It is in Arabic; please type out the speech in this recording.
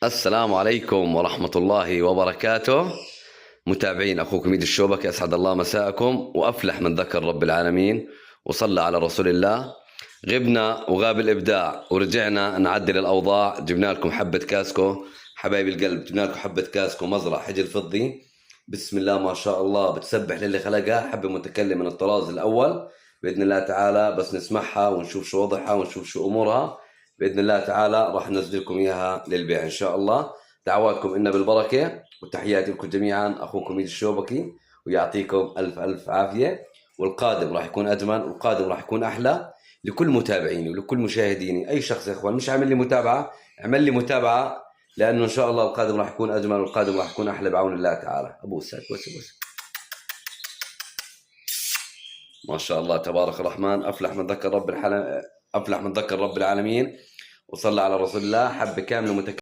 السلام عليكم ورحمة الله وبركاته. متابعين أخوكم ميد الشوبكي، أسعد الله مساءكم وأفلح من ذكر رب العالمين وصلى على رسول الله. غبنا وغاب الإبداع ورجعنا نعدل الأوضاع. جبنا لكم حبة كاسكو حبايب القلب، جبنا لكم حبة كاسكو مزرعة حجل فضي، بسم الله ما شاء الله، بتسبح للي خلقها. حبة متكلم من الطراز الأول بإذن الله تعالى، بس نسمعها ونشوف شو وضعها ونشوف شو أمورها. بإذن الله تعالى راح ننزل لكم إياها للبيع إن شاء الله. دعواتكم إن بالبركة وتحياتي لكم جميعا. أخوكم ميد الشوبكي ويعطيكم ألف ألف عافية. والقادم راح يكون أجمل والقادم راح يكون أحلى لكل متابعيني ولكل مشاهديني. أي شخص يا إخوان مش عامل لي متابعة اعمل لي متابعة، لأنه إن شاء الله القادم راح يكون أجمل والقادم راح يكون أحلى بعون الله تعالى. أبوس بوس ما شاء الله تبارك الرحمن. أفلح من ذكر رب العالمين وصلى على رسول الله. حبة كاملة